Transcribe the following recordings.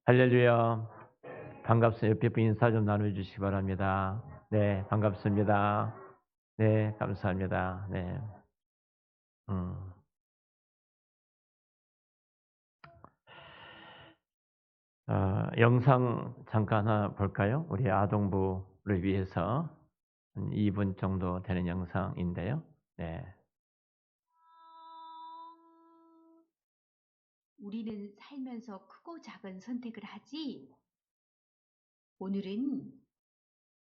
할렐루야. 반갑습니다. 옆에 분 인사 좀 나눠주시기 바랍니다. 네, 반갑습니다. 네, 감사합니다. 네. 음, 영상 잠깐 하나 볼까요? 우리 아동부를 위해서 한 2분 정도 되는 영상인데요. 네. 우리는 살면서 크고 작은 선택을 하지. 오늘은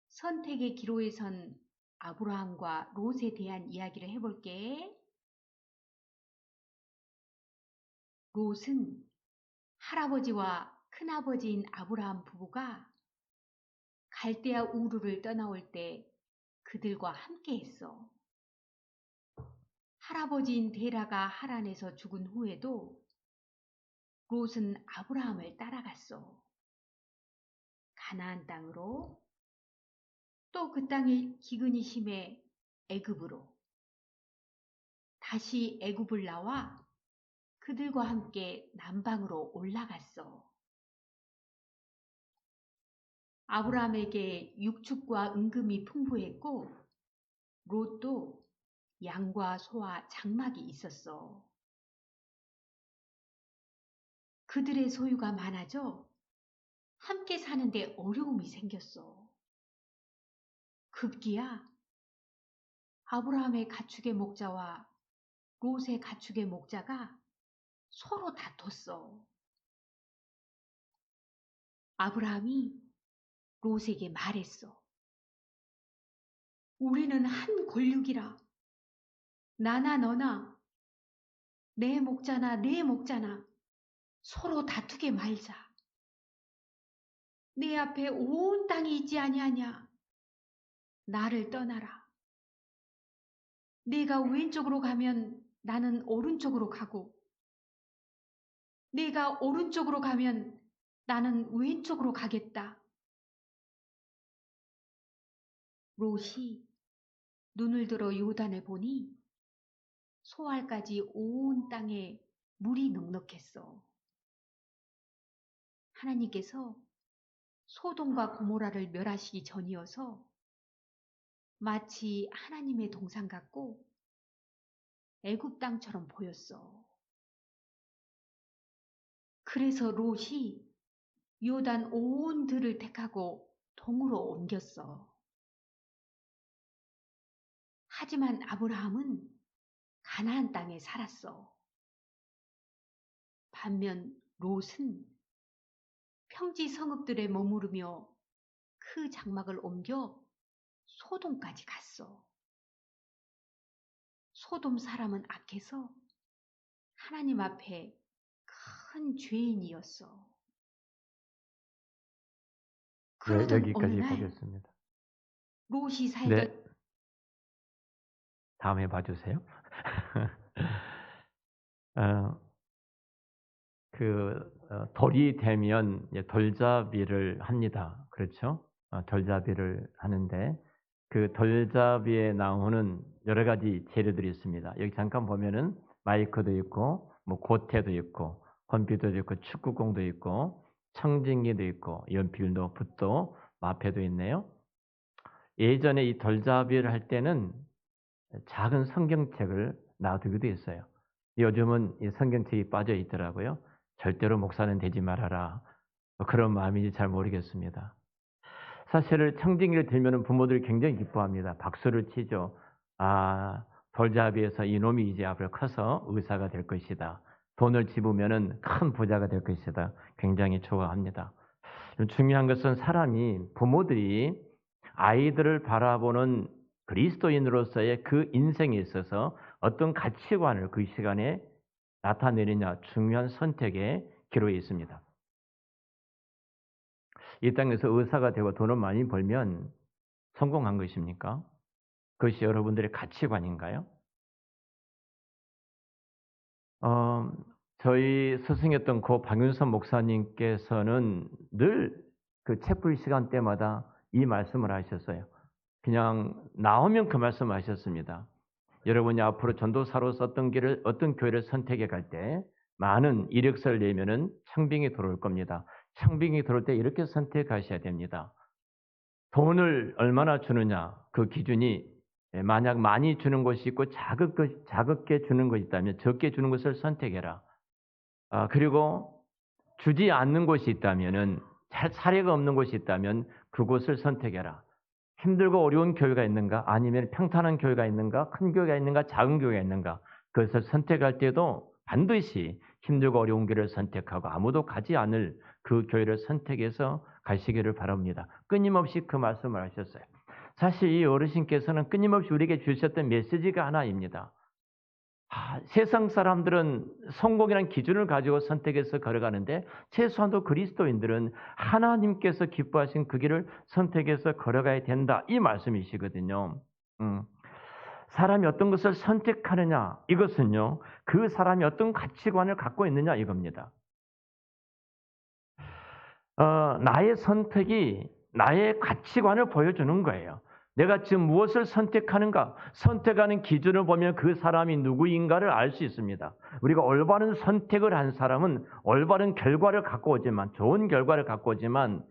선택의 기로에 선 아브라함과 롯에 대한 이야기를 해볼게. 롯은 할아버지와 큰아버지인 아브라함 부부가 갈대아 우르를 떠나올 때 그들과 함께 했어. 할아버지인 데라가 하란에서 죽은 후에도 롯은 아브라함을 따라갔어. 가나안 땅으로, 또 그 땅의 기근이 심해 애굽으로, 다시 애굽을 나와 그들과 함께 남방으로 올라갔어. 아브라함에게 육축과 은금이 풍부했고 롯도 양과 소와 장막이 있었어. 그들의 소유가 많아져 함께 사는데 어려움이 생겼어. 급기야 아브라함의 가축의 목자와 롯의 가축의 목자가 서로 다퉜어. 아브라함이 롯에게 말했어. 우리는 한 골육이라. 나나 너나 내 목자나 내 목자나 서로 다투게 말자. 내 앞에 온 땅이 있지 아니하냐. 나를 떠나라. 네가 왼쪽으로 가면 나는 오른쪽으로 가고, 네가 오른쪽으로 가면 나는 왼쪽으로 가겠다. 롯이 눈을 들어 요단을 보니 소알까지 온 땅에 물이 넉넉했어. 하나님께서 소돔과 고모라를 멸하시기 전이어서 마치 하나님의 동산 같고 애굽 땅처럼 보였어. 그래서 롯이 요단 온 들을 택하고 동으로 옮겼어. 하지만 아브라함은 가나안 땅에 살았어. 반면 롯은 평지 성읍들에 머무르며 그 장막을 옮겨 소돔까지 갔어. 소돔 사람은 악해서 하나님 앞에 큰 죄인이었어. 네, 그러던 어느 여기까지 날 보겠습니다. 롯이 네, 살던 다음에 봐주세요. 어, 돌이 되면 이제 돌잡이를 합니다. 그렇죠? 돌잡이를 하는데 그 돌잡이에 나오는 여러 가지 재료들이 있습니다. 여기 잠깐 보면은 마이크도 있고, 뭐 고테도 있고, 컴퓨터도 있고, 축구공도 있고, 청진기도 있고, 연필도, 붓도, 마패도 있네요. 예전에 이 돌잡이를 할 때는 작은 성경책을 놔두기도 했어요. 요즘은 이 성경책이 빠져 있더라고요. 절대로 목사는 되지 말아라. 뭐 그런 마음인지 잘 모르겠습니다. 사실 청진기를 들면 부모들이 굉장히 기뻐합니다. 박수를 치죠. 아, 돌잡이에서 이놈이 이제 앞으로 커서 의사가 될 것이다. 돈을 집으면은 큰 부자가 될 것이다. 굉장히 좋아합니다. 중요한 것은 부모들이 아이들을 바라보는 그리스도인으로서의 그 인생에 있어서 어떤 가치관을 그 시간에 나타내느냐 중요한 선택의 기로에 있습니다. 이 땅에서 의사가 되고 돈을 많이 벌면 성공한 것입니까? 그것이 여러분들의 가치관인가요? 어, 저희 스승이었던 고 박윤선 목사님께서는 늘 그 채플 시간 때마다 이 말씀을 하셨어요. 그냥 나오면 그 말씀을 하셨습니다. 여러분이 앞으로 전도사로서 어떤 교회를 선택해 갈 때 많은 이력서를 내면은 청빙이 들어올 겁니다. 상빙이 들어올 때 이렇게 선택하셔야 됩니다. 돈을 얼마나 주느냐 그 기준이 만약 많이 주는 것이 있고 작게 주는 것이 있다면 적게 주는 것을 선택해라. 그리고 주지 않는 곳이 있다면은 사례가 없는 곳이 있다면 그곳을 선택해라. 힘들고 어려운 교회가 있는가? 아니면 평탄한 교회가 있는가? 큰 교회가 있는가? 작은 교회가 있는가? 그것을 선택할 때도 반드시 힘들고 어려운 교회를 선택하고 아무도 가지 않을 그 교회를 선택해서 가시기를 바랍니다. 끊임없이 그 말씀을 하셨어요. 사실 이 어르신께서는 끊임없이 우리에게 주셨던 메시지가 하나입니다. 세상 사람들은 성공이라는 기준을 가지고 선택해서 걸어가는데 최소한도 그리스도인들은 하나님께서 기뻐하신 그 길을 선택해서 걸어가야 된다. 이 말씀이시거든요. 음. 사람이 어떤 것을 선택하느냐 이것은요. 그 사람이 어떤 가치관을 갖고 있느냐 이겁니다. 나의 선택이 나의 가치관을 보여주는 거예요. 내가 지금 무엇을 선택하는가? 선택하는 기준을 보면 그 사람이 누구인가를 알 수 있습니다. 우리가 올바른 선택을 한 사람은 올바른 결과를 갖고 오지만, 좋은 결과를 갖고 오지만,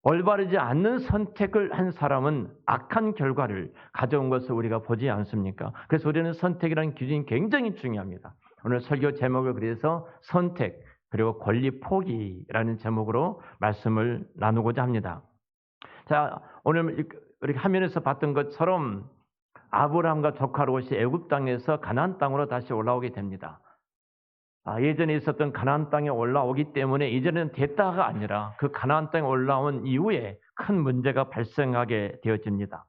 올바르지 않는 선택을 한 사람은 악한 결과를 가져온 것을 우리가 보지 않습니까? 그래서 우리는 선택이라는 기준이 굉장히 중요합니다. 오늘 설교 제목을 그래서 선택, 그리고 권리 포기라는 제목으로 말씀을 나누고자 합니다. 자, 오늘 우리 화면에서 봤던 것처럼 아브라함과 조카 롯이 애굽 땅에서 가나안 땅으로 다시 올라오게 됩니다. 예전에 있었던 가나안 땅에 올라오기 때문에 이제는 됐다가 아니라 그 가나안 땅에 올라온 이후에 큰 문제가 발생하게 되어집니다.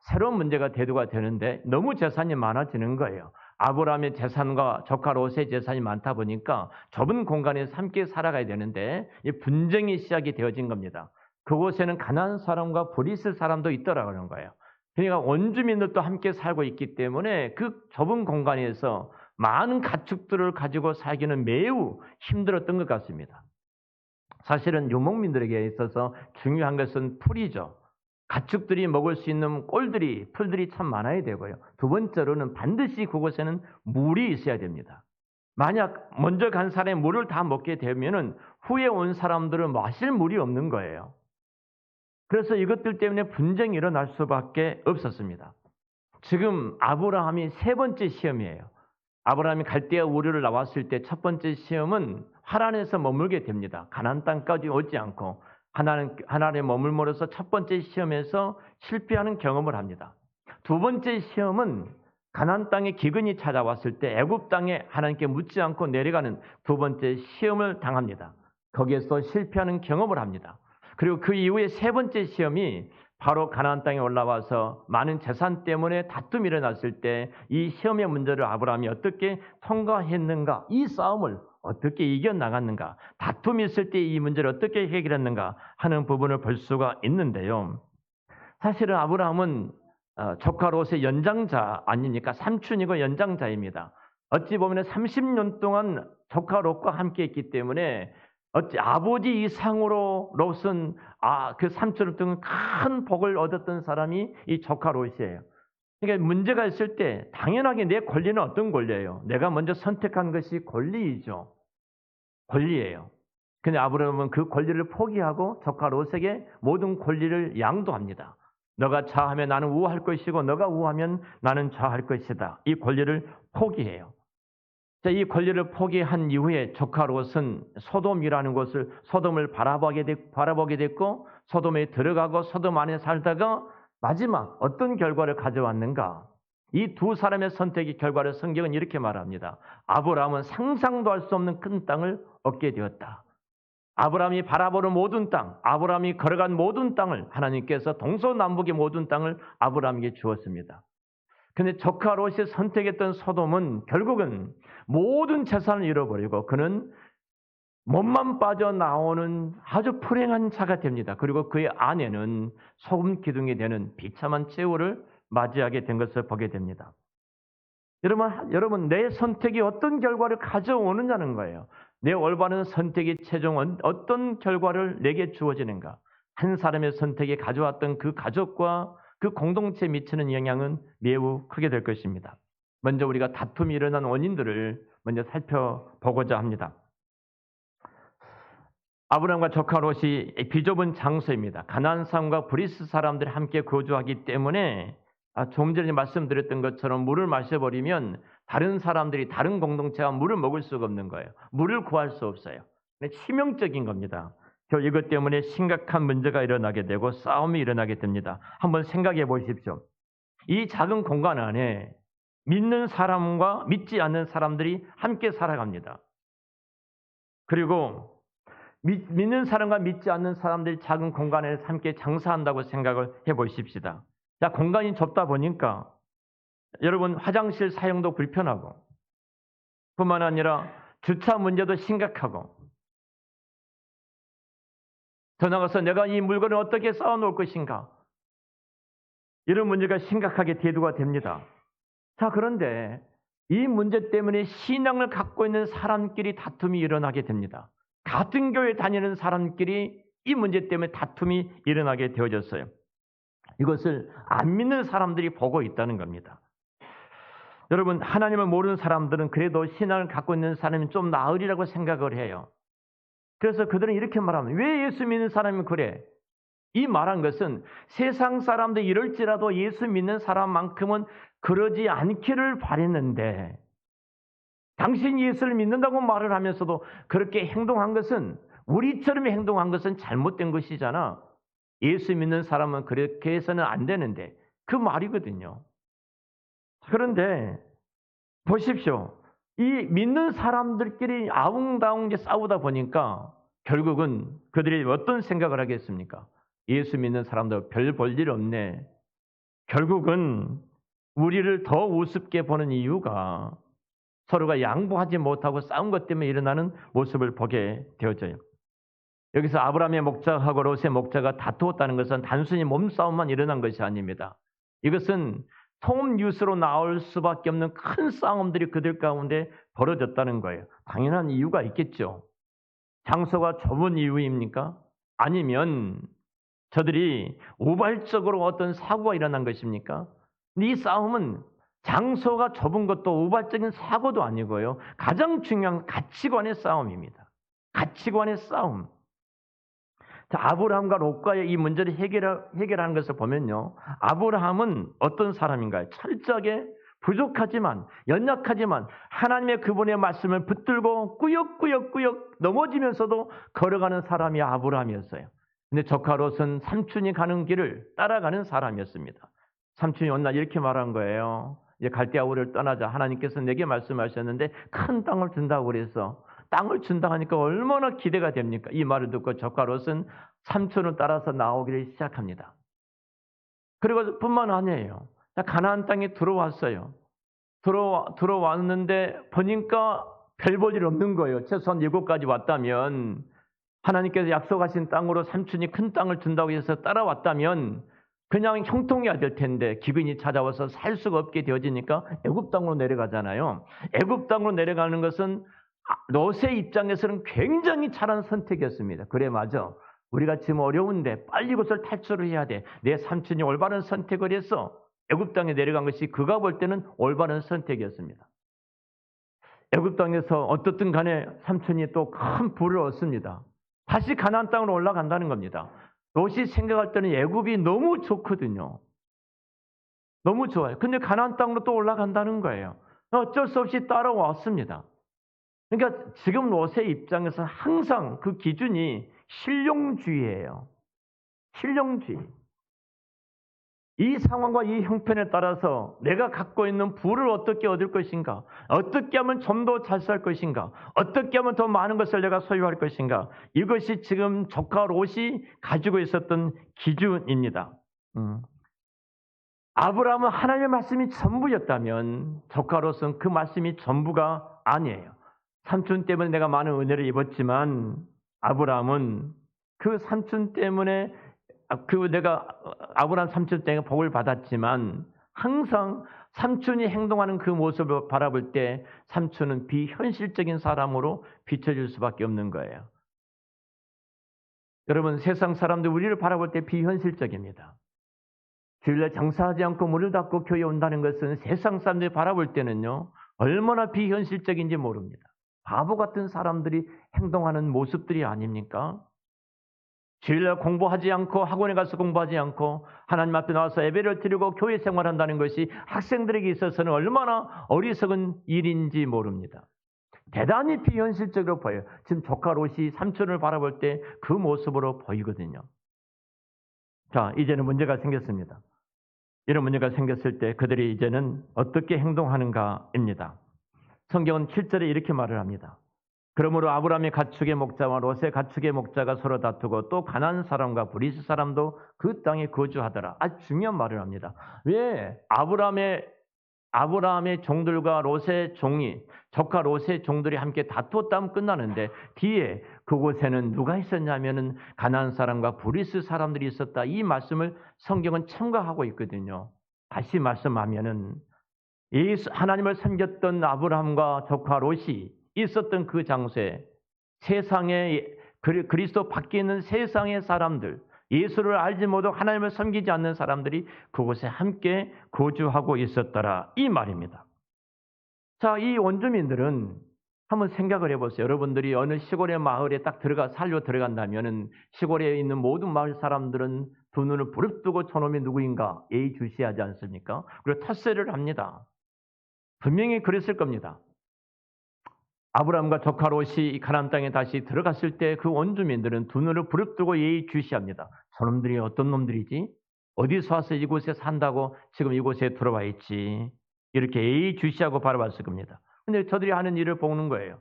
새로운 문제가 대두가 되는데 너무 재산이 많아지는 거예요. 아브라함의 재산과 조카 롯의 재산이 많다 보니까 좁은 공간에서 함께 살아가야 되는데 이 분쟁이 시작이 되어진 겁니다. 그곳에는 가나안 사람과 브리스 사람도 있더라고 그런 거예요. 그러니까 원주민들도 함께 살고 있기 때문에 그 좁은 공간에서 많은 가축들을 가지고 살기는 매우 힘들었던 것 같습니다. 사실은 유목민들에게 있어서 중요한 것은 풀이죠. 가축들이 먹을 수 있는 풀들이 참 많아야 되고요. 두 번째로는 반드시 그곳에는 물이 있어야 됩니다. 만약 먼저 간 사람이 물을 다 먹게 되면은 후에 온 사람들은 마실 물이 없는 거예요. 그래서 이것들 때문에 분쟁이 일어날 수밖에 없었습니다. 지금 아브라함이 세 번째 시험이에요. 아브라함이 갈대아 우르를 나왔을 때 첫 번째 시험은 하란에서 머물게 됩니다. 가나안 땅까지 오지 않고 하나님에 머물므로써 첫 번째 시험에서 실패하는 경험을 합니다. 두 번째 시험은 가나안 땅에 기근이 찾아왔을 때 애굽 땅에 하나님께 묻지 않고 내려가는 두 번째 시험을 당합니다. 거기에서 실패하는 경험을 합니다. 그리고 그 이후에 세 번째 시험이 바로 가나안 땅에 올라와서 많은 재산 때문에 다툼이 일어났을 때 이 시험의 문제를 아브라함이 어떻게 통과했는가, 이 싸움을 어떻게 이겨나갔는가, 다툼이 있을 때 이 문제를 어떻게 해결했는가 하는 부분을 볼 수가 있는데요. 사실은 아브라함은 조카 롯의 연장자 아닙니까? 삼촌이고 연장자입니다. 어찌 보면 30년 동안 조카 롯과 함께 했기 때문에 어찌 아버지 이상으로 롯은 그 삼촌을 통해 큰 복을 얻었던 사람이 이 조카 롯이에요. 그러니까 문제가 있을 때 당연하게 내 권리는 어떤 권리예요? 내가 먼저 선택한 것이 권리이죠. 권리예요. 근데 아브라함은 그 권리를 포기하고 조카 롯에게 모든 권리를 양도합니다. 너가 좌하면 나는 우할 것이고 너가 우하면 나는 좌할 것이다. 이 권리를 포기해요. 자, 이 권리를 포기한 이후에 조카 롯은 소돔이라는 곳을 소돔을 바라보게 됐고 소돔에 들어가고 소돔 안에 살다가 마지막 어떤 결과를 가져왔는가? 이 두 사람의 선택의 결과를 성경은 이렇게 말합니다. 아브라함은 상상도 할 수 없는 큰 땅을 얻게 되었다. 아브라함이 바라보는 모든 땅, 아브라함이 걸어간 모든 땅을 하나님께서 동서남북의 모든 땅을 아브라함에게 주었습니다. 그런데 조카 롯이 선택했던 소돔은 결국은 모든 재산을 잃어버리고 그는 몸만 빠져나오는 아주 불행한 자가 됩니다. 그리고 그의 아내는 소금 기둥이 되는 비참한 최후를 맞이하게 된 것을 보게 됩니다. 여러분 내 선택이 어떤 결과를 가져오느냐는 거예요. 내 올바른 선택의 최종 어떤 결과를 내게 주어지는가. 한 사람의 선택이 가져왔던 그 가족과 그 공동체에 미치는 영향은 매우 크게 될 것입니다. 먼저 우리가 다툼이 일어난 원인들을 먼저 살펴보고자 합니다. 아브라함과 조카 롯이 비좁은 장소입니다. 가나안 사람과 브리스 사람들이 함께 거주하기 때문에 좀 전에 말씀드렸던 것처럼 물을 마셔버리면 다른 사람들이 다른 공동체가 물을 먹을 수가 없는 거예요. 물을 구할 수 없어요. 치명적인 겁니다. 이것 때문에 심각한 문제가 일어나게 되고 싸움이 일어나게 됩니다. 한번 생각해 보십시오. 이 작은 공간 안에 믿는 사람과 믿지 않는 사람들이 함께 살아갑니다. 그리고 믿는 사람과 믿지 않는 사람들이 작은 공간에서 함께 장사한다고 생각을 해 보십시다. 자, 공간이 좁다 보니까 여러분 화장실 사용도 불편하고 뿐만 아니라 주차 문제도 심각하고 더 나아가서 내가 이 물건을 어떻게 쌓아놓을 것인가 이런 문제가 심각하게 대두가 됩니다. 자, 그런데 이 문제 때문에 신앙을 갖고 있는 사람끼리 다툼이 일어나게 됩니다. 같은 교회 다니는 사람끼리 이 문제 때문에 다툼이 일어나게 되어졌어요. 이것을 안 믿는 사람들이 보고 있다는 겁니다. 여러분, 하나님을 모르는 사람들은 그래도 신앙을 갖고 있는 사람이 좀 나으리라고 생각을 해요. 그래서 그들은 이렇게 말합니다. 왜 예수 믿는 사람이 그래? 이 말한 것은 세상 사람들 이럴지라도 예수 믿는 사람만큼은 그러지 않기를 바랬는데 당신이 예수를 믿는다고 말을 하면서도 그렇게 행동한 것은 우리처럼 행동한 것은 잘못된 것이잖아. 예수 믿는 사람은 그렇게 해서는 안 되는데 그 말이거든요. 그런데 보십시오. 이 믿는 사람들끼리 아웅다웅 싸우다 보니까 결국은 그들이 어떤 생각을 하겠습니까? 예수 믿는 사람들 별 볼 일 없네. 결국은 우리를 더 우습게 보는 이유가 서로가 양보하지 못하고 싸운 것 때문에 일어나는 모습을 보게 되어져요. 여기서 아브라함의 목자하고 롯의 목자가 다투었다는 것은 단순히 몸싸움만 일어난 것이 아닙니다. 이것은 톱뉴스로 나올 수밖에 없는 큰 싸움들이 그들 가운데 벌어졌다는 거예요. 당연한 이유가 있겠죠. 장소가 좁은 이유입니까? 아니면 저들이 우발적으로 어떤 사고가 일어난 것입니까? 이 싸움은 장소가 좁은 것도 우발적인 사고도 아니고요. 가장 중요한 가치관의 싸움입니다. 가치관의 싸움. 자, 아브라함과 롯과의 이 문제를 해결하는 것을 보면요. 아브라함은 어떤 사람인가요? 철저하게 부족하지만 연약하지만 하나님의 그분의 말씀을 붙들고 꾸역꾸역 넘어지면서도 걸어가는 사람이 아브라함이었어요. 근데 조카 롯은 삼촌이 가는 길을 따라가는 사람이었습니다. 삼촌이 어느 날 이렇게 말한 거예요. 이제 갈대아 우르를 떠나자. 하나님께서 내게 말씀하셨는데 큰 땅을 준다고 그래서 땅을 준다 하니까 얼마나 기대가 됩니까? 이 말을 듣고 조카 롯은 삼촌을 따라서 나오기를 시작합니다. 그리고 뿐만 아니에요. 가나안 땅에 들어왔어요. 들어왔는데 보니까 별 볼 일 없는 거예요. 최소한 이곳까지 왔다면 하나님께서 약속하신 땅으로 삼촌이 큰 땅을 준다고 해서 따라왔다면 그냥 형통해야 될 텐데 기근이 찾아와서 살 수가 없게 되어지니까 애굽 땅으로 내려가잖아요. 애굽 땅으로 내려가는 것은 롯의 입장에서는 굉장히 잘한 선택이었습니다. 그래, 맞아. 우리가 지금 어려운데 빨리 이곳을 탈출을 해야 돼. 내 삼촌이 올바른 선택을 해서 애굽 땅에 내려간 것이 그가 볼 때는 올바른 선택이었습니다. 애굽 땅에서 어떻든 간에 삼촌이 또 큰 부를 얻습니다. 다시 가나안 땅으로 올라간다는 겁니다. 롯이 생각할 때는 애굽이 너무 좋거든요. 너무 좋아요. 근데 가나안 땅으로 또 올라간다는 거예요. 어쩔 수 없이 따라왔습니다. 그러니까 지금 롯의 입장에서 항상 그 기준이 실용주의예요. 실용주의. 이 상황과 이 형편에 따라서 내가 갖고 있는 부를 어떻게 얻을 것인가? 어떻게 하면 좀 더 잘 살 것인가? 어떻게 하면 더 많은 것을 내가 소유할 것인가? 이것이 지금 조카 롯이 가지고 있었던 기준입니다. 아브라함은 하나님의 말씀이 전부였다면 조카 롯은 그 말씀이 전부가 아니에요. 삼촌 때문에 내가 많은 은혜를 입었지만 아브라함은 그 삼촌 때문에 내가 아브라함 삼촌 때문에 복을 받았지만 항상 삼촌이 행동하는 그 모습을 바라볼 때 삼촌은 비현실적인 사람으로 비춰질 수밖에 없는 거예요. 여러분, 세상 사람들 우리를 바라볼 때 비현실적입니다. 주일날 장사하지 않고 문을 닫고 교회에 온다는 것은 세상 사람들이 바라볼 때는요 얼마나 비현실적인지 모릅니다. 바보 같은 사람들이 행동하는 모습들이 아닙니까? 주일날 공부하지 않고 학원에 가서 공부하지 않고 하나님 앞에 나와서 예배를 드리고 교회 생활한다는 것이 학생들에게 있어서는 얼마나 어리석은 일인지 모릅니다. 대단히 비현실적으로 보여요. 지금 조카 롯이 삼촌을 바라볼 때 그 모습으로 보이거든요. 자, 이제는 문제가 생겼습니다. 이런 문제가 생겼을 때 그들이 이제는 어떻게 행동하는가입니다. 성경은 7절에 이렇게 말을 합니다. 그러므로 아브라함의 가축의 목자와 롯의 가축의 목자가 서로 다투고 또 가나안 사람과 브리스 사람도 그 땅에 거주하더라. 아주 중요한 말을 합니다. 왜 아브라함의 종들과 롯의 종이 조카 롯의 종들이 함께 다투었다면 끝나는데 뒤에 그곳에는 누가 있었냐면은 가나안 사람과 브리스 사람들이 있었다. 이 말씀을 성경은 첨가하고 있거든요. 다시 말씀하면은 하나님을 섬겼던 아브라함과 조카 롯이 있었던 그 장소에 세상에 그리스도 밖에 있는 세상의 사람들, 예수를 알지 못하고 하나님을 섬기지 않는 사람들이 그곳에 함께 거주하고 있었더라. 이 말입니다. 자, 이 원주민들은 한번 생각을 해보세요. 여러분들이 어느 시골의 마을에 딱 살려 들어간다면은 시골에 있는 모든 마을 사람들은 두 눈을 부릅뜨고 저놈이 누구인가 예의주시하지 않습니까? 그리고 텃세를 합니다. 분명히 그랬을 겁니다. 아브라함과 조카 롯이 가나안 땅에 다시 들어갔을 때 그 원주민들은 두 눈을 부릅뜨고 예의주시합니다. 저놈들이 어떤 놈들이지? 어디서 와서 이곳에 산다고 지금 이곳에 들어와 있지? 이렇게 예의주시하고 바라봤을 겁니다. 근데 저들이 하는 일을 보는 거예요.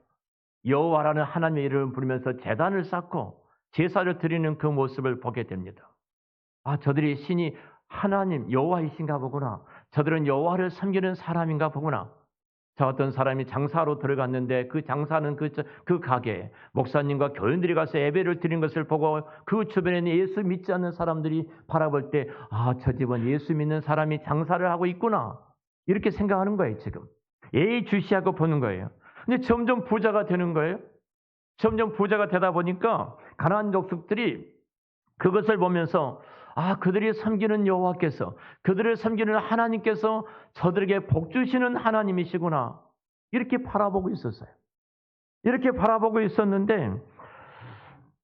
여호와라는 하나님의 이름을 부르면서 제단을 쌓고 제사를 드리는 그 모습을 보게 됩니다. 아, 저들이 신이 하나님 여호와이신가 보구나. 저들은 여호와를 섬기는 사람인가 보구나. 자, 어떤 사람이 장사로 들어갔는데 그 장사는 그 가게에 목사님과 교인들이 가서 예배를 드린 것을 보고 그 주변에는 예수 믿지 않는 사람들이 바라볼 때 아, 저 집은 예수 믿는 사람이 장사를 하고 있구나. 이렇게 생각하는 거예요, 지금. 예의주시하고 보는 거예요. 근데 점점 부자가 되는 거예요. 점점 부자가 되다 보니까 가나안 족속들이 그것을 보면서 아, 그들이 섬기는 여호와께서, 그들을 섬기는 하나님께서 저들에게 복 주시는 하나님이시구나. 이렇게 바라보고 있었어요. 이렇게 바라보고 있었는데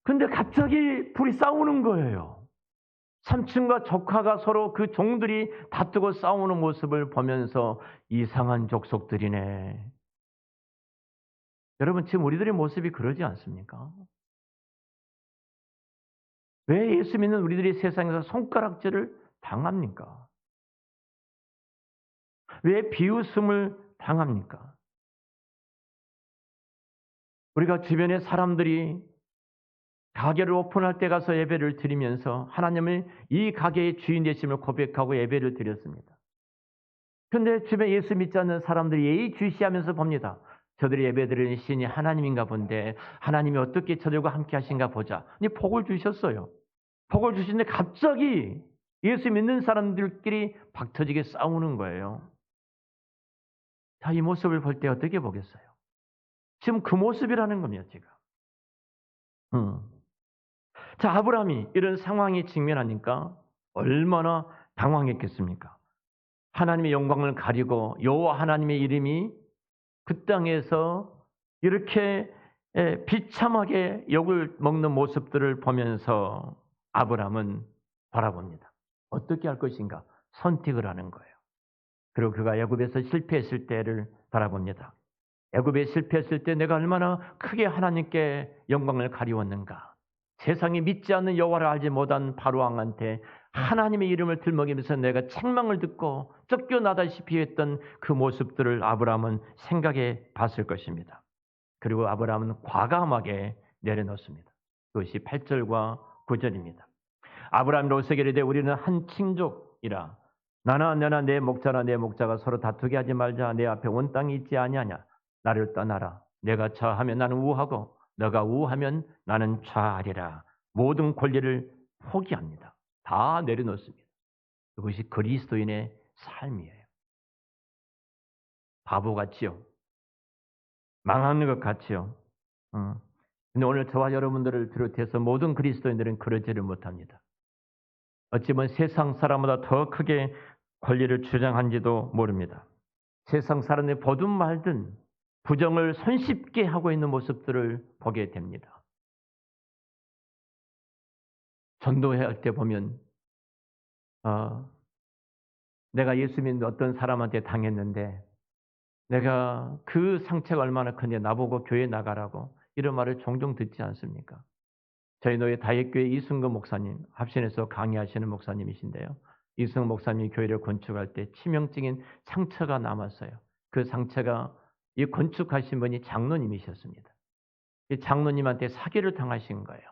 근데 갑자기 둘이 싸우는 거예요. 삼촌과 조카가 서로 그 종들이 다투고 싸우는 모습을 보면서 이상한 족속들이네. 여러분, 지금 우리들의 모습이 그러지 않습니까? 왜 예수 믿는 우리들이 세상에서 손가락질을 당합니까? 왜 비웃음을 당합니까? 우리가 주변의 사람들이 가게를 오픈할 때 가서 예배를 드리면서 하나님을 이 가게의 주인 되심을 고백하고 예배를 드렸습니다. 그런데 주변에 예수 믿지 않는 사람들이 예의주시하면서 봅니다. 저들이 예배드리는 신이 하나님인가 본데 하나님이 어떻게 저들과 함께 하신가 보자. 근데 복을 주셨어요. 복을 주시는데 갑자기 예수 믿는 사람들끼리 박터지게 싸우는 거예요. 자, 이 모습을 볼 때 어떻게 보겠어요? 지금 그 모습이라는 겁니다, 지금. 자, 아브라함이 이런 상황에 직면하니까 얼마나 당황했겠습니까? 하나님의 영광을 가리고 여호와 하나님의 이름이 그 땅에서 이렇게 비참하게 욕을 먹는 모습들을 보면서 아브라함은 바라봅니다. 어떻게 할 것인가? 선택을 하는 거예요. 그리고 그가 애굽에서 실패했을 때를 바라봅니다. 애굽에 실패했을 때 내가 얼마나 크게 하나님께 영광을 가리웠는가. 세상이 믿지 않는 여호와를 알지 못한 바로왕한테 하나님의 이름을 들먹이면서 내가 책망을 듣고 쫓겨나다시피 했던 그 모습들을 아브라함은 생각해 봤을 것입니다. 그리고 아브라함은 과감하게 내려놓습니다. 그것이 8절과 9절입니다. 아브라함이 롯에게 이르되 우리는 한 친족이라 나나 내 목자나 내 목자가 서로 다투게 하지 말자. 내 앞에 온 땅이 있지 아니하냐. 나를 떠나라. 내가 좌하면 나는 우하고 너가 우하면 나는 좌하리라. 모든 권리를 포기합니다. 다 내려놓습니다. 그것이 그리스도인의 삶이에요. 바보같이요. 망하는 것 같이요. 근데 오늘 저와 여러분들을 비롯해서 모든 그리스도인들은 그러지를 못합니다. 어찌 보면 세상 사람보다 더 크게 권리를 주장한지도 모릅니다. 세상 사람들이 보든 말든 부정을 손쉽게 하고 있는 모습들을 보게 됩니다. 전도할 때 보면 내가 예수 믿는 어떤 사람한테 당했는데 내가 그 상처가 얼마나 큰데 나보고 교회 나가라고 이런 말을 종종 듣지 않습니까? 저희 노예 다윗교회 이승근 목사님, 합신에서 강의하시는 목사님이신데요. 이승근 목사님이 교회를 건축할 때 치명적인 상처가 남았어요. 그 상처가 이 건축하신 분이 장로님이셨습니다. 이 장로님한테 사기를 당하신 거예요.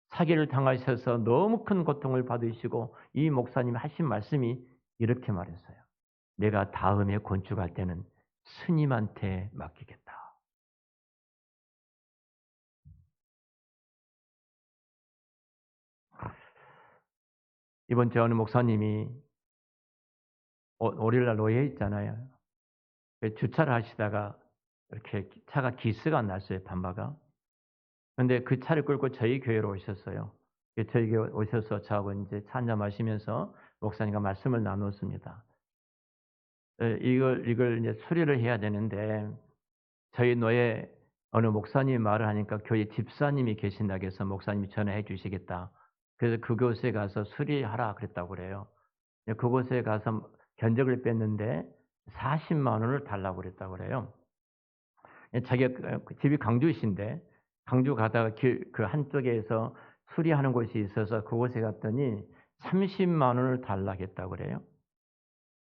사기를 당하셔서 너무 큰 고통을 받으시고 이 목사님이 하신 말씀이 이렇게 말했어요. 내가 다음에 건축할 때는 스님한테 맡기겠다. 이번 주 어느 목사님이 월요일날 노예에 있잖아요. 주차를 하시다가 이렇게 차가 기스가 났어요, 밤마가. 근데 그 차를 끌고 저희 교회로 오셨어요. 저희 교회 오셔서 저하고 이제 차 한잔 마시면서 목사님과 말씀을 나눴습니다. 이걸 이제 수리를 해야 되는데 저희 노예 어느 목사님이 말을 하니까 교회 집사님이 계신다고 해서 목사님이 전화해 주시겠다. 그래서 그곳에 가서 수리하라 그랬다고 그래요. 그곳에 가서 견적을 뺐는데 40만 원을 달라고 그랬다고 그래요. 자기가 집이 광주이신데 광주 가다가 그 한쪽에서 수리하는 곳이 있어서 그곳에 갔더니 30만 원을 달라고 했다고 그래요.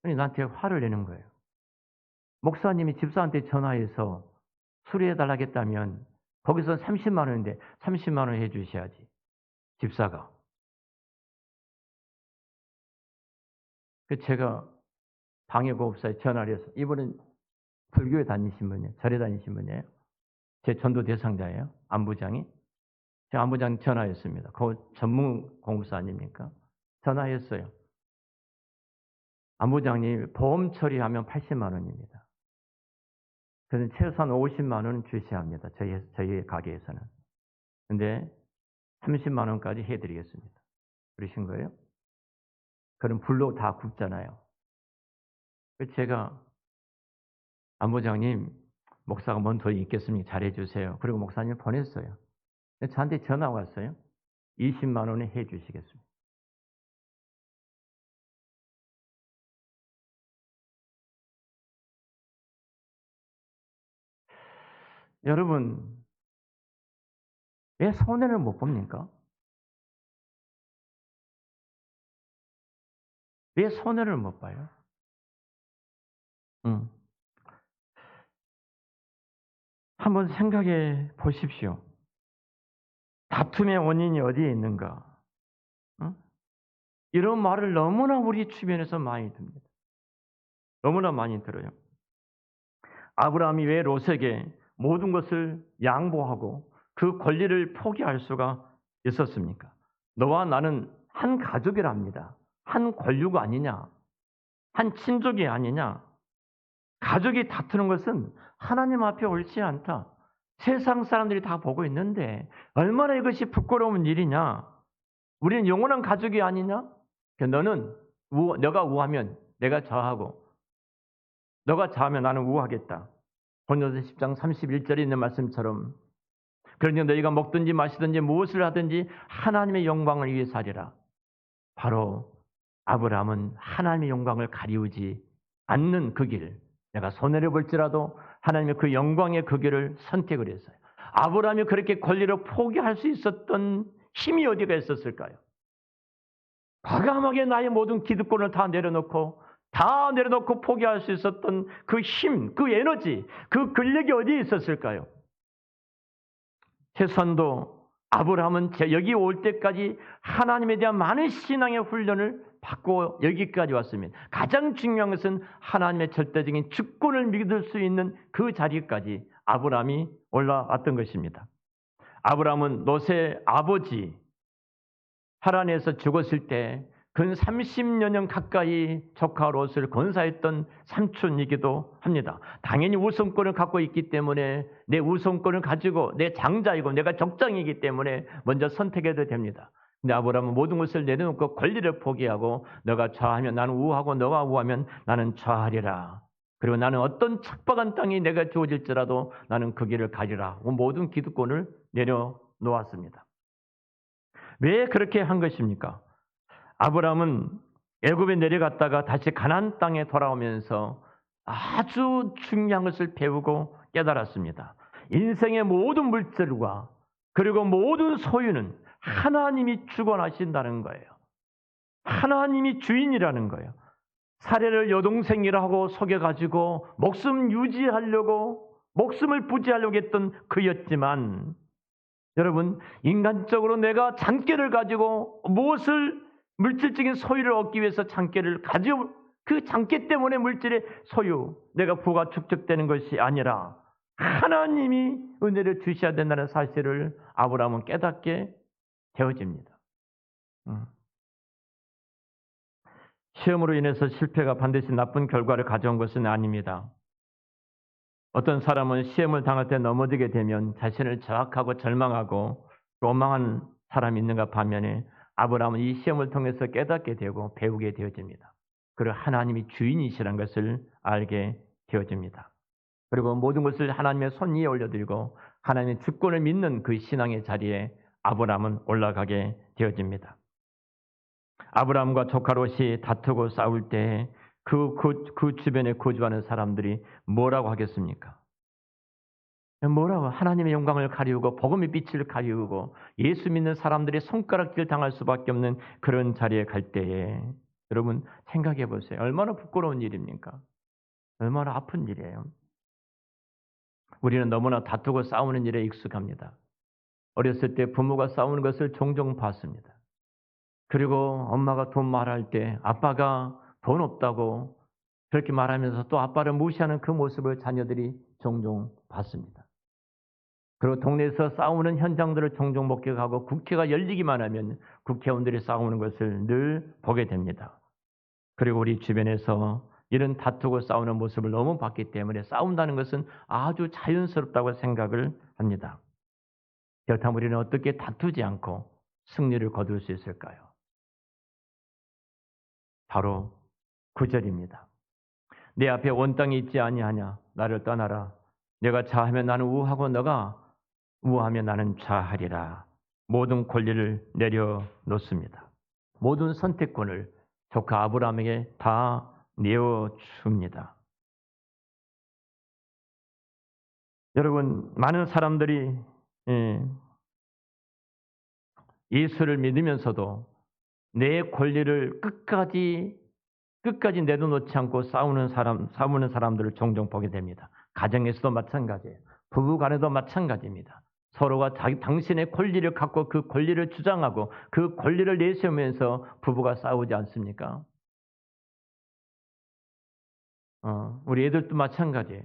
아니 나한테 화를 내는 거예요. 목사님이 집사한테 전화해서 수리해 달라고 했다면 거기서 30만 원인데 30만 원 해 주셔야지. 집사가. 제가 방해고업사에 전화를 해서 이분은 불교에 다니신 분이에요. 절에 다니신 분이에요. 제 전도 대상자예요. 안부장이. 제가 안부장 전화했습니다. 그 전문 공급사 아닙니까? 전화했어요. 안부장님 보험 처리하면 80만 원입니다. 그래서 최소한 50만 원은 주셔야 합니다. 저희 가게에서는. 근데 30만 원까지 해드리겠습니다. 그러신 거예요. 그럼 불로 다 굽잖아요. 제가 안부장님 목사가 뭔 돈이 있겠습니까? 잘해주세요. 그리고 목사님 보냈어요. 저한테 전화가 왔어요. 20만 원에 해주시겠습니다. 여러분 왜 손해를 못 봅니까? 왜 손해를 못 봐요? 한번 생각해 보십시오. 다툼의 원인이 어디에 있는가? 이런 말을 너무나 우리 주변에서 많이 듭니다. 너무나 많이 들어요. 아브라함이 왜 롯에게 모든 것을 양보하고 그 권리를 포기할 수가 있었습니까? 너와 나는 한 가족이랍니다. 한 권류가 아니냐? 한 친족이 아니냐? 가족이 다투는 것은 하나님 앞에 옳지 않다. 세상 사람들이 다 보고 있는데 얼마나 이것이 부끄러운 일이냐? 우리는 영원한 가족이 아니냐? 너는 너가 우하면 내가 저하고 너가 좌하면 나는 우하겠다. 고린도서 10장 31절에 있는 말씀처럼 그러니 너희가 먹든지 마시든지 무엇을 하든지 하나님의 영광을 위해서 하리라. 바로 아브라함은 하나님의 영광을 가리우지 않는 그 길, 내가 손해를 볼지라도 하나님의 그 영광의 그 길을 선택을 했어요. 아브라함이 그렇게 권리를 포기할 수 있었던 힘이 어디가 있었을까요? 과감하게 나의 모든 기득권을 다 내려놓고 포기할 수 있었던 그 힘, 그 에너지, 그 근력이 어디에 있었을까요? 최소한도 아브라함은 여기 올 때까지 하나님에 대한 많은 신앙의 훈련을 받고 여기까지 왔습니다. 가장 중요한 것은 하나님의 절대적인 주권을 믿을 수 있는 그 자리까지 아브라함이 올라왔던 것입니다. 아브라함은 롯의 아버지 하란에서 죽었을 때 근 30여 년 가까이 조카 롯을 건사했던 삼촌이기도 합니다. 당연히 우선권을 갖고 있기 때문에 내 우선권을 가지고 내 장자이고 내가 족장이기 때문에 먼저 선택해도 됩니다. 근데 아브라함은 모든 것을 내려놓고 권리를 포기하고 너가 좌하면 나는 우하고 너가 우하면 나는 좌하리라. 그리고 나는 어떤 척박한 땅이 내가 주어질지라도 나는 그 길을 가리라. 모든 기득권을 내려놓았습니다. 왜 그렇게 한 것입니까? 아브라함은 애굽에 내려갔다가 다시 가나안 땅에 돌아오면서 아주 중요한 것을 배우고 깨달았습니다. 인생의 모든 물질과 그리고 모든 소유는 하나님이 주관하신다는 거예요. 하나님이 주인이라는 거예요. 사례를 여동생이라고 속여가지고 목숨 유지하려고 목숨을 부지하려고 했던 그였지만 여러분, 인간적으로 내가 장깨를 가지고 무엇을 물질적인 소유를 얻기 위해서 장깨를 가지고 그 장깨 때문에 물질의 소유, 내가 부가 축적되는 것이 아니라 하나님이 은혜를 주셔야 된다는 사실을 아브라함은 깨닫게 되어집니다. 시험으로 인해서 실패가 반드시 나쁜 결과를 가져온 것은 아닙니다. 어떤 사람은 시험을 당할 때 넘어지게 되면 자신을 저악하고 절망하고 원망한 사람이 있는가 반면에 아브라함은 이 시험을 통해서 깨닫게 되고 배우게 되어집니다. 그리고 하나님이 주인이시라는 것을 알게 되어집니다. 그리고 모든 것을 하나님의 손 위에 올려드리고 하나님의 주권을 믿는 그 신앙의 자리에 아브라함은 올라가게 되어집니다. 아브라함과 조카 롯이 다투고 싸울 때 그 주변에 거주하는 사람들이 뭐라고 하겠습니까? 뭐라고 하나님의 영광을 가리우고 복음의 빛을 가리우고 예수 믿는 사람들이 손가락질 당할 수밖에 없는 그런 자리에 갈 때에 여러분 생각해 보세요. 얼마나 부끄러운 일입니까? 얼마나 아픈 일이에요. 우리는 너무나 다투고 싸우는 일에 익숙합니다. 어렸을 때 부모가 싸우는 것을 종종 봤습니다. 그리고 엄마가 돈 말할 때 아빠가 돈 없다고 그렇게 말하면서 또 아빠를 무시하는 그 모습을 자녀들이 종종 봤습니다. 그리고 동네에서 싸우는 현장들을 종종 목격하고 국회가 열리기만 하면 국회의원들이 싸우는 것을 늘 보게 됩니다. 그리고 우리 주변에서 이런 다투고 싸우는 모습을 너무 봤기 때문에 싸운다는 것은 아주 자연스럽다고 생각을 합니다. 그렇다면 우리는 어떻게 다투지 않고 승리를 거둘 수 있을까요? 바로 9절입니다. 내 앞에 온 땅이 있지 아니하냐? 나를 떠나라. 내가 좌하면 나는 우하고 너가 우하면 나는 좌하리라. 모든 권리를 내려놓습니다. 모든 선택권을 조카 아브라함에게 다 내어줍니다. 여러분, 많은 사람들이 예수를 믿으면서도 내 권리를 끝까지 내려놓지 않고 싸우는 사람들을 종종 보게 됩니다. 가정에서도 마찬가지예요. 부부 간에도 마찬가지입니다. 서로가 당신의 권리를 갖고 그 권리를 주장하고 그 권리를 내세우면서 부부가 싸우지 않습니까? 우리 애들도 마찬가지예요.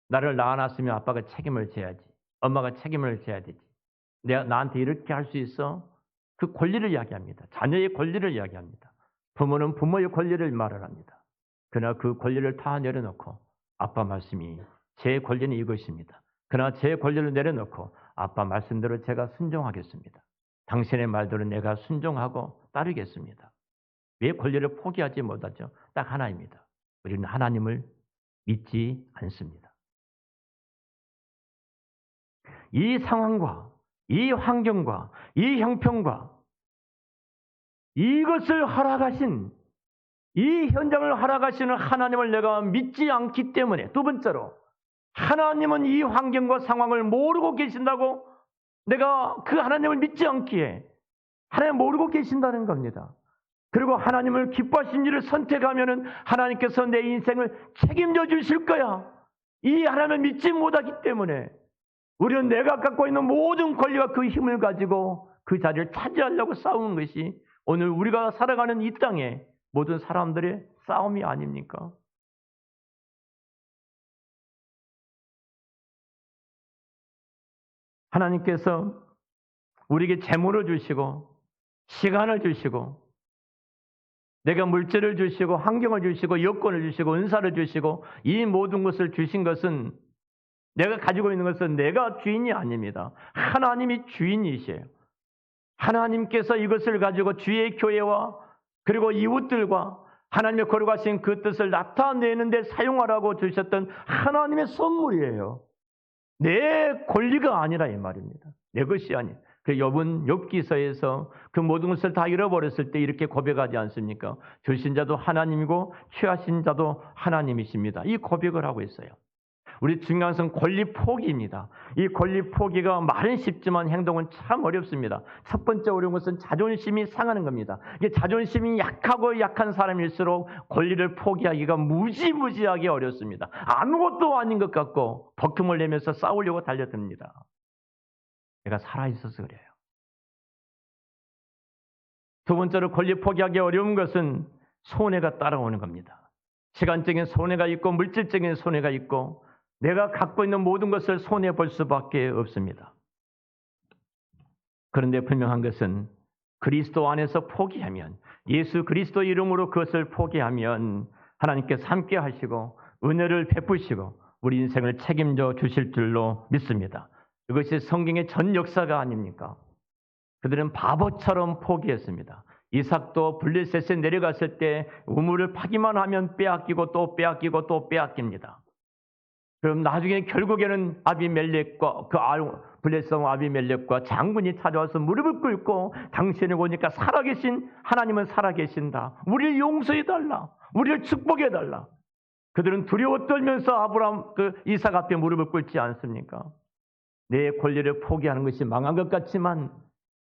나를 낳아놨으면 아빠가 책임을 져야지. 엄마가 책임을 져야 되지. 나한테 이렇게 할 수 있어? 그 권리를 이야기합니다. 자녀의 권리를 이야기합니다. 부모는 부모의 권리를 말을 합니다. 그러나 그 권리를 다 내려놓고 아빠 말씀이 제 권리는 이것입니다. 그러나 제 권리를 내려놓고 아빠 말씀대로 제가 순종하겠습니다. 당신의 말대로 내가 순종하고 따르겠습니다. 왜 권리를 포기하지 못하죠? 딱 하나입니다. 우리는 하나님을 믿지 않습니다. 이 상황과 이 환경과 이 형편과 이것을 허락하신 이 현장을 허락하시는 하나님을 내가 믿지 않기 때문에 두 번째로 하나님은 이 환경과 상황을 모르고 계신다고 내가 그 하나님을 믿지 않기에 하나님 모르고 계신다는 겁니다. 그리고 하나님을 기뻐하신 일을 선택하면은 하나님께서 내 인생을 책임져 주실 거야. 이 하나님을 믿지 못하기 때문에 우리는 내가 갖고 있는 모든 권리와 그 힘을 가지고 그 자리를 차지하려고 싸우는 것이 오늘 우리가 살아가는 이 땅에 모든 사람들의 싸움이 아닙니까? 하나님께서 우리에게 재물을 주시고 시간을 주시고 내가 물질을 주시고 환경을 주시고 여건을 주시고 은사를 주시고 이 모든 것을 주신 것은 내가 가지고 있는 것은 내가 주인이 아닙니다. 하나님이 주인이세요. 하나님께서 이것을 가지고 주의 교회와 그리고 이웃들과 하나님의 거룩하신 그 뜻을 나타내는 데 사용하라고 주셨던 하나님의 선물이에요. 내 권리가 아니라 이 말입니다. 내 것이 아니에요. 그 욥은 욥기서에서 그 모든 것을 다 잃어버렸을 때 이렇게 고백하지 않습니까? 주신 자도 하나님이고 취하신 자도 하나님이십니다. 이 고백을 하고 있어요. 우리 중요한 것은 권리 포기입니다. 이 권리 포기가 말은 쉽지만 행동은 참 어렵습니다. 첫 번째 어려운 것은 자존심이 상하는 겁니다. 이게 자존심이 약하고 약한 사람일수록 권리를 포기하기가 무지무지하게 어렵습니다. 아무것도 아닌 것 같고 버금을 내면서 싸우려고 달려듭니다. 내가 살아있어서 그래요. 두 번째로 권리 포기하기 어려운 것은 손해가 따라오는 겁니다. 시간적인 손해가 있고 물질적인 손해가 있고 내가 갖고 있는 모든 것을 손해볼 수밖에 없습니다. 그런데 분명한 것은 그리스도 안에서 포기하면, 예수 그리스도 이름으로 그것을 포기하면 하나님께서 함께 하시고 은혜를 베푸시고 우리 인생을 책임져 주실 줄로 믿습니다. 이것이 성경의 전 역사가 아닙니까? 그들은 바보처럼 포기했습니다. 이삭도 블레셋에 내려갔을 때 우물을 파기만 하면 빼앗기고 또 빼앗기고 또 빼앗깁니다. 그럼 나중에 결국에는 아비멜렉과 블레셋 아비멜렉과 장군이 찾아와서 무릎을 꿇고 당신을 보니까 살아계신 하나님은 살아계신다. 우리를 용서해달라. 우리를 축복해달라. 그들은 두려워 떨면서 아브라함 이삭 앞에 무릎을 꿇지 않습니까? 내 권리를 포기하는 것이 망한 것 같지만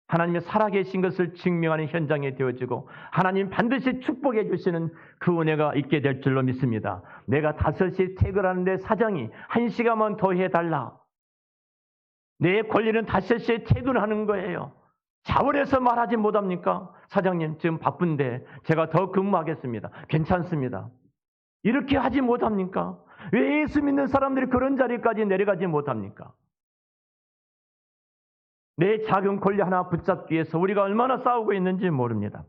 하나님이 살아계신 것을 증명하는 현장이 되어지고 하나님 반드시 축복해 주시는 그 은혜가 있게 될 줄로 믿습니다. 내가 5시에 퇴근하는데 사장이 1시간만 더 해달라. 내 권리는 5시에 퇴근하는 거예요. 자원해서 말하지 못합니까? 사장님 지금 바쁜데 제가 더 근무하겠습니다. 괜찮습니다. 이렇게 하지 못합니까? 왜 예수 믿는 사람들이 그런 자리까지 내려가지 못합니까? 내 작은 권리 하나 붙잡기 위해서 우리가 얼마나 싸우고 있는지 모릅니다.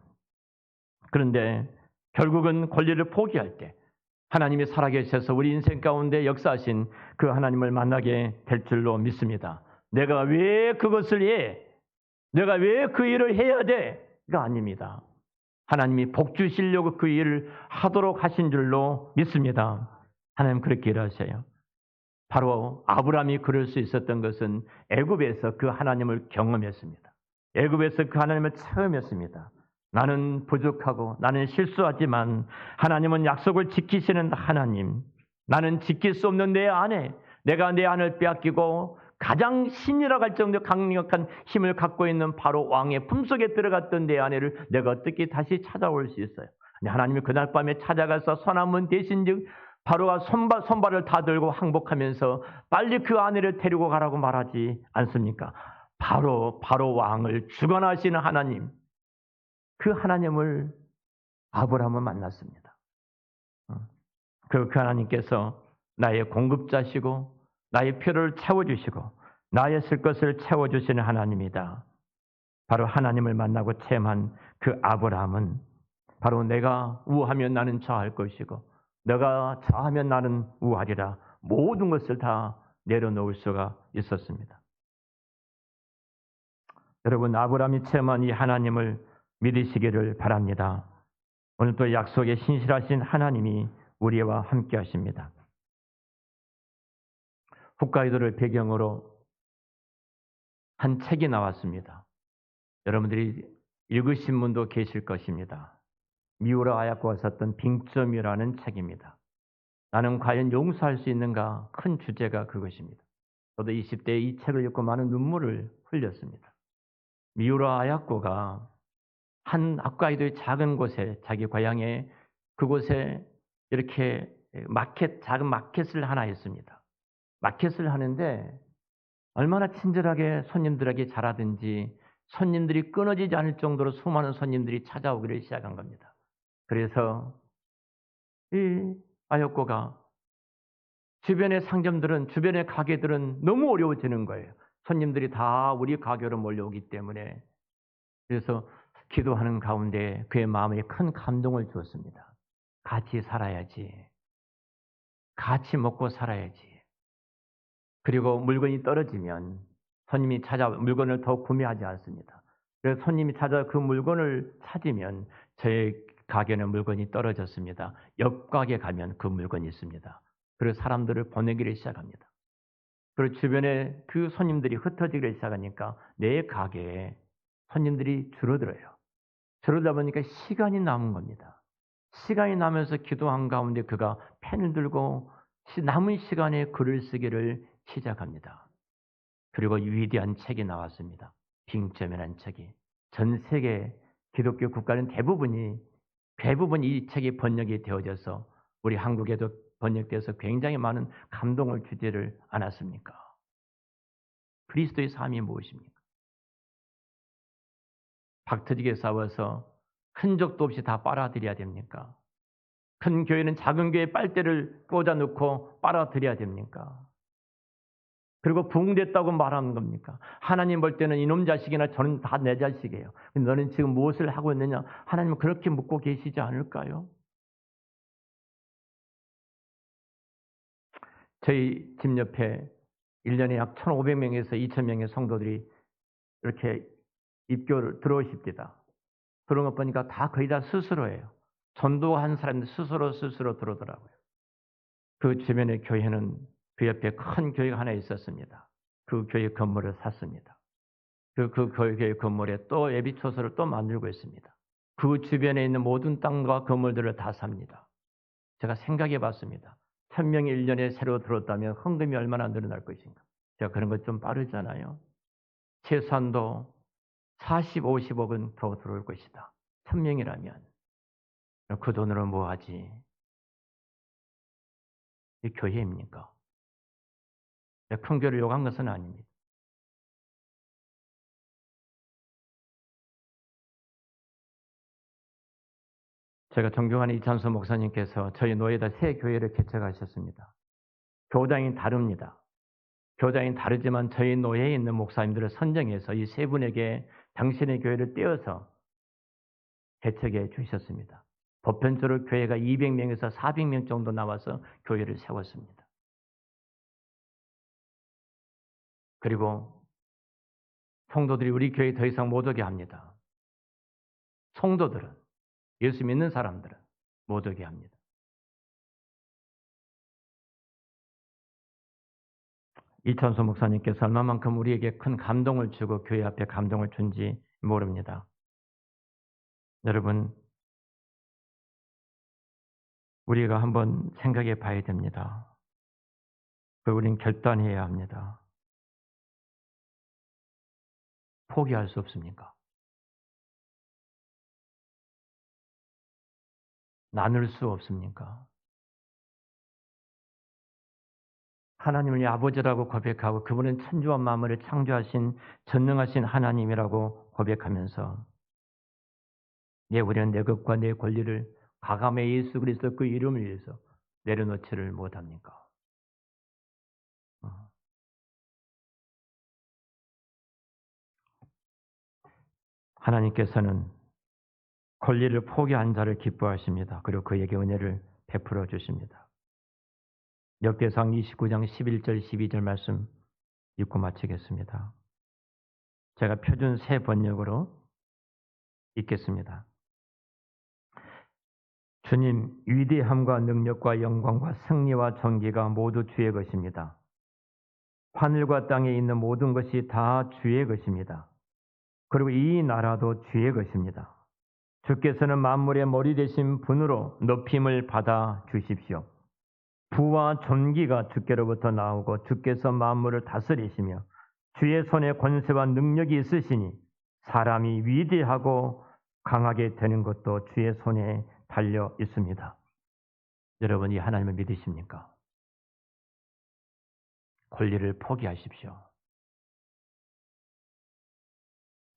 그런데 결국은 권리를 포기할 때 하나님이 살아계셔서 우리 인생 가운데 역사하신 그 하나님을 만나게 될 줄로 믿습니다. 내가 왜 그것을 해? 내가 왜 그 일을 해야 돼? 가 아닙니다. 하나님이 복 주시려고 그 일을 하도록 하신 줄로 믿습니다. 하나님 그렇게 일하셔요. 바로 아브라함이 그럴 수 있었던 것은 애굽에서 그 하나님을 경험했습니다. 애굽에서 그 하나님을 체험했습니다. 나는 부족하고 나는 실수하지만 하나님은 약속을 지키시는 하나님. 나는 지킬 수 없는 내 아내, 내가 내 아내를 빼앗기고 가장 신이라고 할 정도로 강력한 힘을 갖고 있는 바로 왕의 품속에 들어갔던 내 아내를 내가 어떻게 다시 찾아올 수 있어요? 하나님이 그날 밤에 찾아가서 선한문 대신즉 바로가 손발을 다 들고 항복하면서 빨리 그 아내를 데리고 가라고 말하지 않습니까? 바로 왕을 주관하시는 하나님, 그 하나님을 아브라함은 만났습니다. 그 하나님께서 나의 공급자시고 나의 필요를 채워주시고 나의 쓸 것을 채워주시는 하나님이다. 바로 하나님을 만나고 체험한 그 아브라함은 바로 내가 우하면 나는 저할 것이고 내가 저하면 나는 우하리라. 모든 것을 다 내려놓을 수가 있었습니다. 여러분 아브라함이 체험한 이 하나님을 믿으시기를 바랍니다. 오늘도 약속에 신실하신 하나님이 우리와 함께 하십니다. 홋카이도를 배경으로 한 책이 나왔습니다. 여러분들이 읽으신 분도 계실 것입니다. 미우라 아야코가 썼던 빙점이라는 책입니다. 나는 과연 용서할 수 있는가? 큰 주제가 그것입니다. 저도 20대에 이 책을 읽고 많은 눈물을 흘렸습니다. 미우라 아야코가 한 홋카이도의 작은 곳에 자기 고향에 그곳에 이렇게 작은 마켓을 하나 했습니다. 마켓을 하는데 얼마나 친절하게 손님들에게 잘하든지 손님들이 끊어지지 않을 정도로 수많은 손님들이 찾아오기를 시작한 겁니다. 그래서 이 아야코가 주변의 상점들은 주변의 가게들은 너무 어려워지는 거예요. 손님들이 다 우리 가게로 몰려오기 때문에. 그래서 기도하는 가운데 그의 마음에 큰 감동을 주었습니다. 같이 살아야지. 같이 먹고 살아야지. 그리고 물건이 떨어지면 손님이 물건을 더 구매하지 않습니다. 그래서 손님이 찾아 그 물건을 찾으면 저의 가게는 물건이 떨어졌습니다. 옆 가게 가면 그 물건이 있습니다. 그리고 사람들을 보내기를 시작합니다. 그리고 주변에 그 손님들이 흩어지기 시작하니까 내 가게에 손님들이 줄어들어요. 그러다 보니까 시간이 남은 겁니다. 시간이 나면서 기도한 가운데 그가 펜을 들고 남은 시간에 글을 쓰기를 시작합니다. 그리고 위대한 책이 나왔습니다. 빙점이라는 책이. 전 세계 기독교 국가는 대부분 이 책이 번역이 되어져서 우리 한국에도 번역돼서 굉장히 많은 감동을 주지를 않았습니까? 그리스도의 삶이 무엇입니까? 박터지게 싸워서 흔적도 없이 다 빨아들여야 됩니까? 큰 교회는 작은 교회에 빨대를 꽂아 놓고 빨아들여야 됩니까? 그리고 부흥됐다고 말하는 겁니까? 하나님 볼 때는 이놈 자식이나 저는 다 내 자식이에요. 너는 지금 무엇을 하고 있느냐? 하나님은 그렇게 묻고 계시지 않을까요? 저희 집 옆에 1년에 약 1,500명에서 2,000명의 성도들이 이렇게 입교를 들어오십니다. 그런 거 보니까 다 거의 다 스스로예요. 전도한 사람들 스스로 들어오더라고요. 그 주변의 교회는 그 옆에 큰 교회가 하나 있었습니다. 그 교회 건물을 샀습니다. 그 교회 건물에 또 예비초소를 또 만들고 있습니다. 그 주변에 있는 모든 땅과 건물들을 다 삽니다. 제가 생각해 봤습니다. 1,000명이 1년에 새로 들어왔다면 헌금이 얼마나 늘어날 것인가. 제가 그런 것 좀 빠르잖아요. 최소한도 40, 50억은 더 들어올 것이다. 1,000명이라면. 그 돈으로 뭐 하지? 이 교회입니까? 큰 교회를 욕한 것은 아닙니다. 제가 존경하는 이찬수 목사님께서 저희 노예다 새 교회를 개척하셨습니다. 교장이 다릅니다. 교장이 다르지만 저희 노예에 있는 목사님들을 선정해서 이 세 분에게 당신의 교회를 떼어서 개척해 주셨습니다. 보편적으로 교회가 200명에서 400명 정도 나와서 교회를 세웠습니다. 그리고 성도들이 우리 교회에 더 이상 못 오게 합니다. 성도들은, 예수 믿는 사람들은 못 오게 합니다. 이찬수 목사님께서 얼마만큼 우리에게 큰 감동을 주고 교회 앞에 감동을 준지 모릅니다. 여러분, 우리가 한번 생각해 봐야 됩니다. 우리는 결단해야 합니다. 포기할 수 없습니까? 나눌 수 없습니까? 하나님을 아버지라고 고백하고 그분은 천지와 만물을 창조하신 전능하신 하나님이라고 고백하면서 우리는 내 것과 내 권리를 과감히 예수 그리스도 그 이름을 위해서 내려놓지를 못합니까? 하나님께서는 권리를 포기한 자를 기뻐하십니다. 그리고 그에게 은혜를 베풀어 주십니다. 역대상 29장 11절 12절 말씀 읽고 마치겠습니다. 제가 표준 새 번역으로 읽겠습니다. 주님, 위대함과 능력과 영광과 승리와 존귀가 모두 주의 것입니다. 하늘과 땅에 있는 모든 것이 다 주의 것입니다. 그리고 이 나라도 주의 것입니다. 주께서는 만물의 머리 되신 분으로 높임을 받아 주십시오. 부와 존귀가 주께로부터 나오고 주께서 만물을 다스리시며 주의 손에 권세와 능력이 있으시니 사람이 위대하고 강하게 되는 것도 주의 손에 달려 있습니다. 여러분이 하나님을 믿으십니까? 권리를 포기하십시오.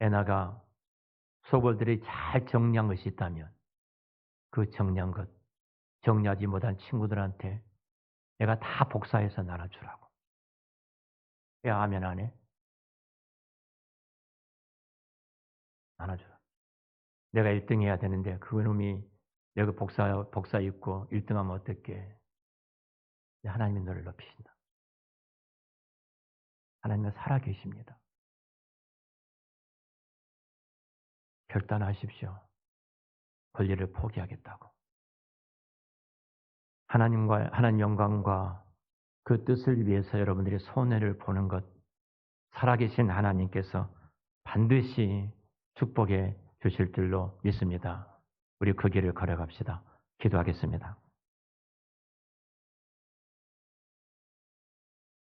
에나가 소벌들이 잘 정리한 것이 있다면 그 정리한 것, 정리하지 못한 친구들한테 내가 다 복사해서 나눠주라고. 왜 아멘 안 해? 나눠주라. 내가 1등 해야 되는데 그놈이 내가 복사 있고 1등하면 어떡해? 하나님이 너를 높이신다. 하나님은 살아계십니다. 결단하십시오. 권리를 포기하겠다고. 하나님 영광과 그 뜻을 위해서 여러분들이 손해를 보는 것, 살아계신 하나님께서 반드시 축복해 주실 줄로 믿습니다. 우리 그 길을 걸어갑시다. 기도하겠습니다.